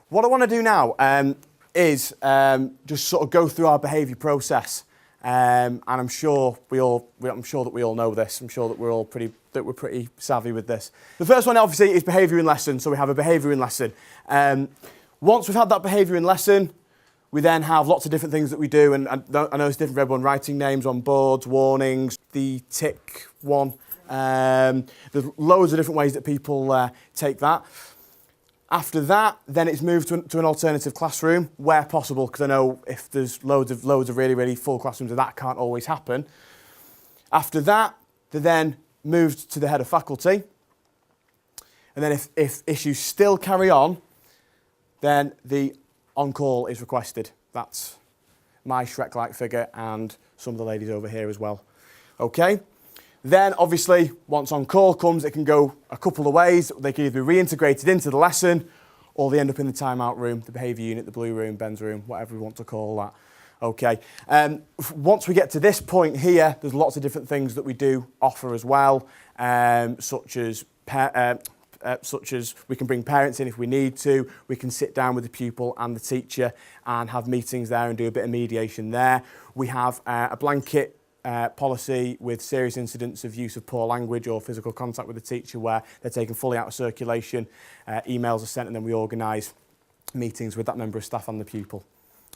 What I want to do now is just sort of go through our behaviour process, and I'm sure that we all know this. I'm sure that we're pretty savvy with this. The first one obviously is behaviour in lesson. So we have a behaviour in lesson. Once we've had that behaviour in lesson, we then have lots of different things that we do, and I know it's different for everyone. Writing names on boards, warnings, the tick one. There's loads of different ways that people take that. After that, then it's moved to an alternative classroom where possible, because I know if there's loads of really, really full classrooms, that can't always happen. After that, they're then moved to the head of faculty. And then if issues still carry on, then the on-call is requested. That's my Shrek-like figure and some of the ladies over here as well. Okay? Then, obviously, once on-call comes, it can go a couple of ways. They can either be reintegrated into the lesson, or they end up in the timeout room, the behaviour unit, the blue room, Ben's room, whatever we want to call that. Okay. Once we get to this point here, there's lots of different things that we do offer as well, such as we can bring parents in if we need to. We can sit down with the pupil and the teacher and have meetings there and do a bit of mediation there. We have a blanket policy with serious incidents of use of poor language or physical contact with the teacher where they're taken fully out of circulation, emails are sent, and then we organise meetings with that member of staff and the pupil.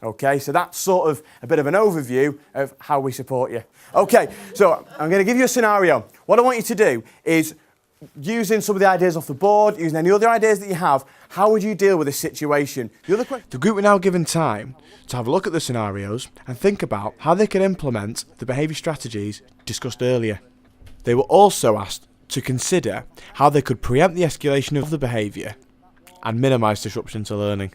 Okay, so that's sort of a bit of an overview of how we support you. Okay, so I'm going to give you a scenario. What I want you to do is, using some of the ideas off the board, using any other ideas that you have, how would you deal with this situation? The group are now given time to have a look at the scenarios and think about how they can implement the behaviour strategies discussed earlier. They were also asked to consider how they could preempt the escalation of the behaviour and minimise disruption to learning.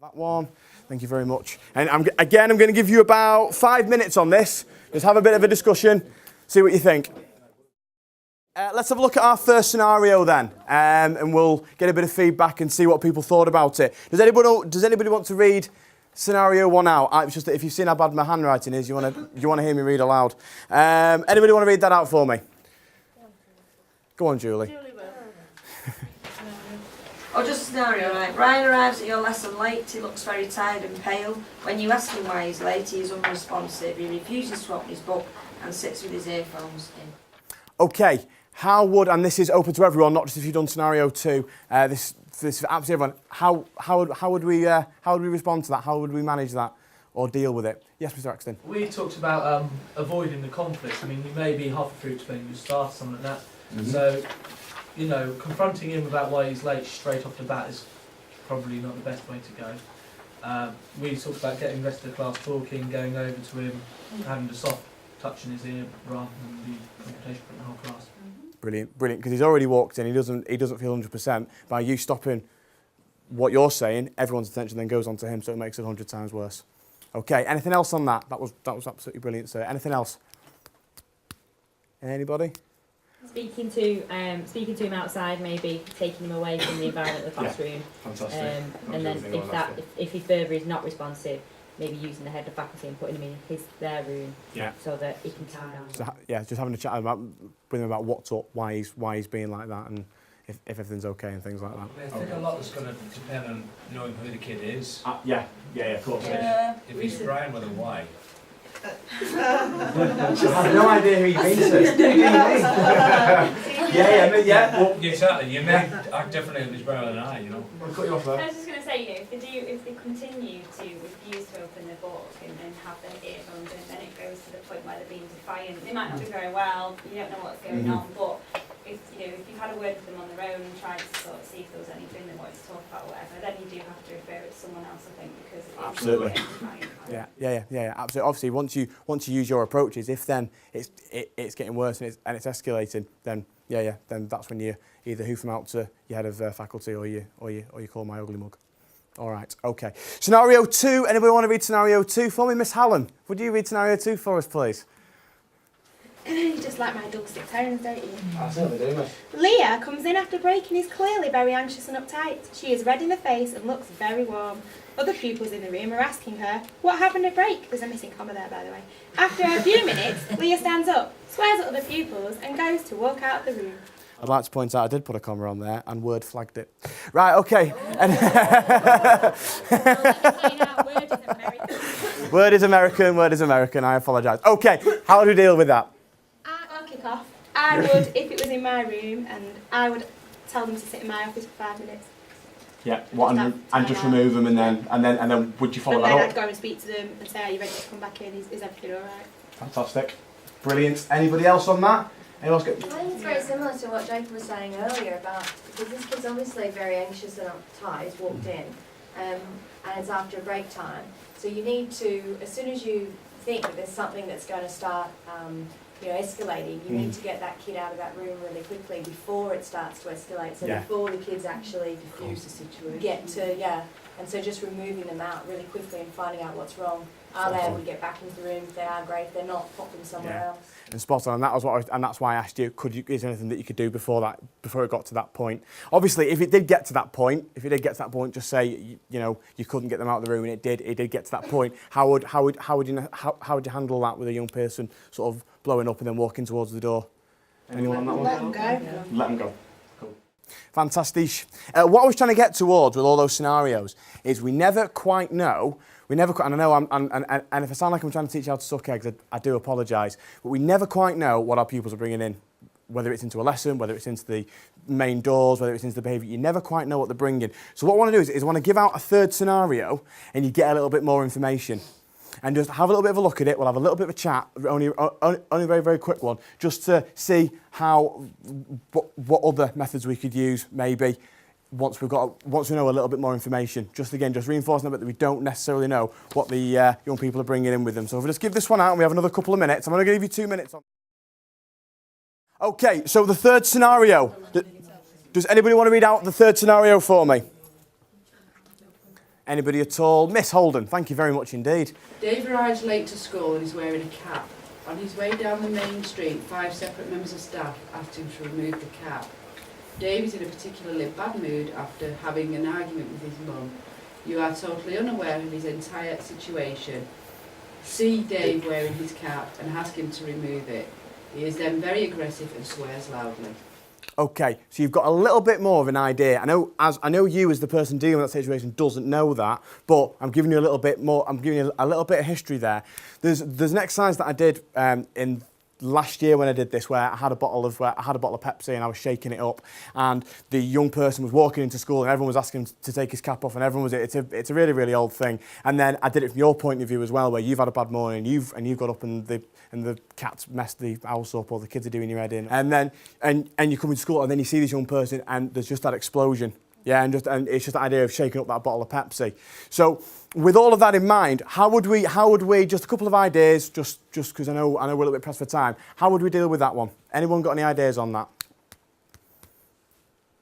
That one, thank you very much. And I'm going to give you about 5 minutes on this. Just have a bit of a discussion, see what you think. Let's have a look at our first scenario then, and we'll get a bit of feedback and see what people thought about it. Does anybody want to read scenario 1 out? It's just that if you've seen how bad my handwriting is, you want to hear me read aloud. Anybody want to read that out for me? Go on, Julie. Just a scenario, right? Ryan arrives at your lesson late. He looks very tired and pale. When you ask him why he's late, he is unresponsive. He refuses to open his book and sits with his earphones in. Okay. How would, and this is open to everyone, not just if you've done scenario 2, this is for absolutely everyone, how would we respond to that? How would we manage that or deal with it? Yes, Mr. Axton. We talked about avoiding the conflict. I mean, you may be halfway through explaining your start, something like that. Mm-hmm. So, you know, confronting him about why he's late straight off the bat is probably not the best way to go. We talked about getting the rest of the class talking, going over to him, having the soft touch in his ear rather than the confrontation for the whole class. Brilliant, because he's already walked in. He doesn't feel 100%. By you stopping what you're saying, everyone's attention then goes on to him, so it makes it 100 times worse. Okay, anything else on that? That was absolutely brilliant, sir. Anything else? Anybody? Speaking to him outside, maybe taking him away from the environment of the classroom. Yeah, fantastic. And then if he further is not responsive, maybe using the head of faculty and putting him in their room, so that he can calm down. So, just having a chat with him about what's up, why he's being like that, and if everything's okay and things like that. I think a lot is going to depend on knowing who the kid is. Yeah, of course. If he's Brian with a Y. I have no idea who he thinks it is. Well, exactly. You may act differently if he's Brian with an I, you know. I'll cut you off there. I was just going to say, if they continue to refuse to open their book and have their earphones in, then it goes to the point where they're being defiant. They might not do very well, you don't know what's going on, but if you've had a word with them on their own and tried to sort of see if there was anything they wanted to talk about or whatever, then you do have to refer it to someone else, I think, because it's absolutely. Yeah. Absolutely. Obviously, once you use your approaches, if then it's getting worse and it's escalating, then then that's when you either hoof them out to your head of faculty or you call my ugly mug. All right. Okay. Scenario 2. Anybody want to read scenario 2 for me, Miss Hallam? Would you read scenario 2 for us, please? You just like my dulcet tones, don't you? I certainly do, miss. Leah comes in after break and is clearly very anxious and uptight. She is red in the face and looks very warm. Other pupils in the room are asking her, what happened at break? There's a missing comma there, by the way. After a few minutes, Leah stands up, swears at other pupils and goes to walk out of the room. I'd like to point out I did put a comma on there and Word flagged it. Right, okay. Word is American, I apologise. Okay, how do we deal with that? I'll kick off. I would, if it was in my room, and I would tell them to sit in my office for 5 minutes. Yeah, what, and just remove them and then would you follow and that then up? I'd go and speak to them and say, are you ready to come back in? Is everything alright? Fantastic. Brilliant. Anybody else on that? Anyone else I think it's very similar to what Jacob was saying earlier about, because this kid's obviously very anxious and uptight, he's walked in, and it's after break time. So you need to, as soon as you think that there's something that's going to start escalating, you need to get that kid out of that room really quickly before it starts to escalate, so before the kids actually diffuse the situation. get to, and so just removing them out really quickly and finding out what's wrong. Are they able to get back into the room? If they are, great. If they're not, pop them somewhere else. And spot on, and that was and that's why I asked you, is there anything that you could do before it got to that point? Obviously, if it did get to that point, just say, you couldn't get them out of the room, and it did get to that point. How would you handle that with a young person sort of blowing up and then walking towards the door? Anyone on that one? Let them go. Let them go. Cool. Fantastic. What I was trying to get towards with all those scenarios is we never quite know. And I know, and if I sound like I'm trying to teach you how to suck eggs, I do apologise. But we never quite know what our pupils are bringing in, whether it's into a lesson, whether it's into the main doors, whether it's into the behaviour. You never quite know what they're bringing. So what I want to do is I want to give out a third scenario, and you get a little bit more information. And just have a little bit of a look at it. We'll have a little bit of a chat, only a very, very quick one, just to see what other methods we could use, maybe. Once we know a little bit more information, just reinforcing a bit that we don't necessarily know what the young people are bringing in with them. So if we just give this one out and we have another couple of minutes, I'm going to give you 2 minutes on. Okay, so the third scenario. Does anybody want to read out the third scenario for me? Anybody at all? Miss Holden, thank you very much indeed. Dave arrives late to school and is wearing a cap. On his way down the main street, 5 separate members of staff asked him to remove the cap. Dave is in a particularly bad mood after having an argument with his mum. You are totally unaware of his entire situation. See Dave wearing his cap and ask him to remove it. He is then very aggressive and swears loudly. Okay, so you've got a little bit more of an idea. I know you as the person dealing with that situation doesn't know that, but I'm giving you a little bit more. I'm giving you a little bit of history there. There's an exercise that I did in last year when I did this, where I had a bottle of Pepsi and I was shaking it up, and the young person was walking into school and everyone was asking him to take his cap off, and everyone was it's a really, really old thing. And then I did it from your point of view as well, where you've had a bad morning, and you've got up and the cat's messed the house up, or the kids are doing your head in, and then you come into school and then you see this young person and there's just that explosion. Yeah, and it's just the idea of shaking up that bottle of Pepsi. So, with all of that in mind, how would we? Just a couple of ideas, just because I know we're a little bit pressed for time. How would we deal with that one? Anyone got any ideas on that?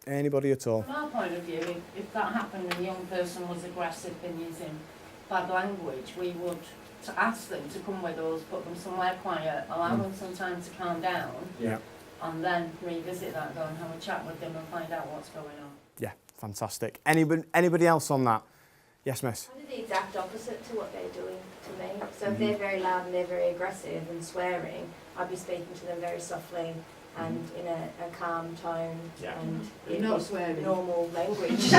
Anybody at all? From our point of view, if that happened and the young person was aggressive and using bad language, we would ask them to come with us, put them somewhere quiet, allow them some time to calm down, and then revisit that, go and have a chat with them and find out what's going on. Yeah, fantastic. Anybody else on that? Yes, miss? I do the exact opposite to what they're doing to me. So if they're very loud and they're very aggressive and swearing, I'd be speaking to them very softly and in a calm tone and in not swearing. Normal language.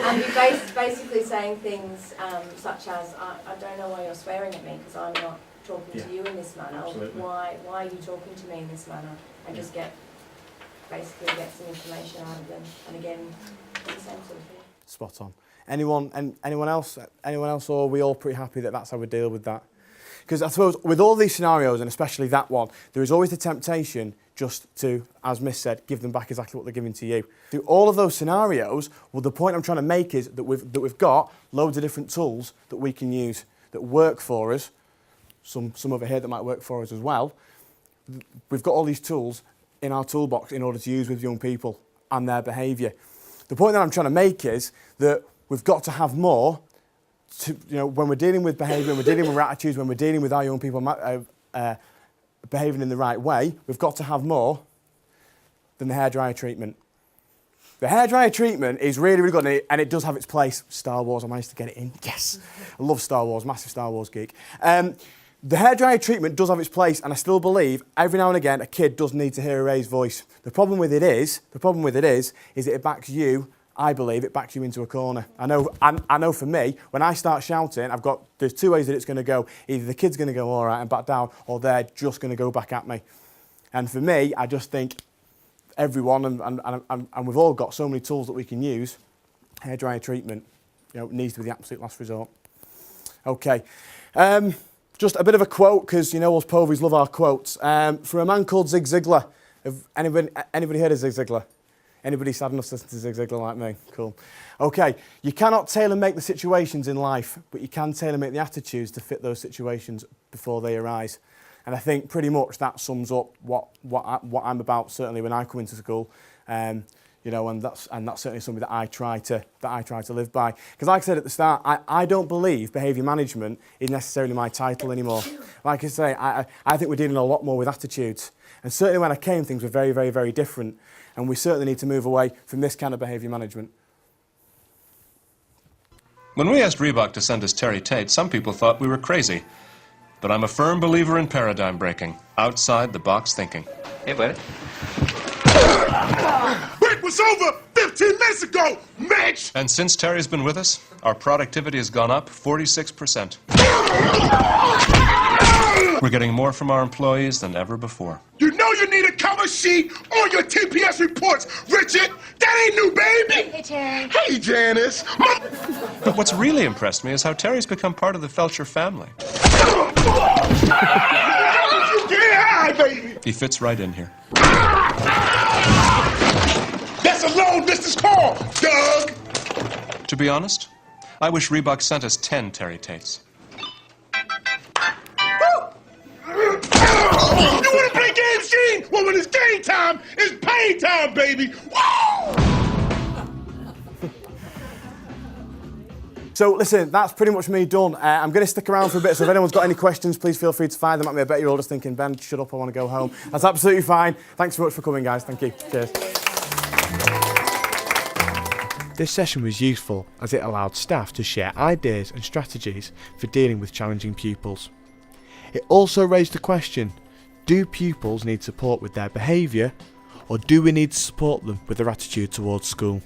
And be basically saying things such as, I don't know why you're swearing at me because I'm not talking to you in this manner. Why are you talking to me in this manner? And just basically get some information out of them, and again, the same sort of thing. Spot on. Anyone else? Anyone else? Or are we all pretty happy that that's how we deal with that? Because I suppose with all these scenarios, and especially that one, there is always the temptation just to, as Miss said, give them back exactly what they're giving to you. Through all of those scenarios, well, the point I'm trying to make is that we've got loads of different tools that we can use that work for us. Some over here that might work for us as well. We've got all these tools in our toolbox in order to use with young people and their behaviour. The point that I'm trying to make is that we've got to have more to, when we're dealing with behaviour, when we're dealing with our attitudes, when we're dealing with our young people behaving in the right way, we've got to have more than the hairdryer treatment. The hairdryer treatment is really, really good, and it does have its place. Star Wars, I managed to get it in. Yes! I love Star Wars, massive Star Wars geek. The hairdryer treatment does have its place, and I still believe every now and again a kid does need to hear a raised voice. The problem with it is that it backs you, I believe, it backs you into a corner. I know for me, when I start shouting, there's two ways that it's going to go. Either the kid's going to go all right and back down, or they're just going to go back at me. And for me, I just think everyone, and we've all got so many tools that we can use, hairdryer treatment, needs to be the absolute last resort. Okay. Just a bit of a quote, because us Poveys love our quotes. From a man called Zig Ziglar. Have anybody heard of Zig Ziglar? Anybody sad enough to listen to Zig Ziglar like me? Cool. Okay, you cannot tailor-make the situations in life, but you can tailor-make the attitudes to fit those situations before they arise. And I think pretty much that sums up what I'm about, certainly when I come into school. And that's certainly something that I try to live by. Because like I said at the start, I don't believe behaviour management is necessarily my title anymore. Like I say, I think we're dealing a lot more with attitudes. And certainly when I came, things were very, very, very different. And we certainly need to move away from this kind of behaviour management. When we asked Reebok to send us Terry Tate, some people thought we were crazy. But I'm a firm believer in paradigm breaking, outside the box thinking. Hey, buddy. Break was over 15 minutes ago, Mitch! And since Terry's been with us, our productivity has gone up 46%. We're getting more from our employees than ever before. You know you need a cover sheet on your TPS reports, Richard! That ain't new, baby! Hey, Terry. Hey, Janice! But what's really impressed me is how Terry's become part of the Felcher family. Yeah, baby! He fits right in here. That's a long distance call, Doug! To be honest, I wish Reebok sent us 10 Terry Tates. You want to play games, Gene? Well, when it's game time, it's pain time, baby! Woo! So listen, that's pretty much me done. I'm going to stick around for a bit, so if anyone's got any questions, please feel free to fire them at me. I bet you're all just thinking, Ben, shut up, I want to go home. That's absolutely fine. Thanks so much for coming, guys. Thank you. Cheers. This session was useful as it allowed staff to share ideas and strategies for dealing with challenging pupils. It also raised the question, do pupils need support with their behaviour, or do we need to support them with their attitude towards school?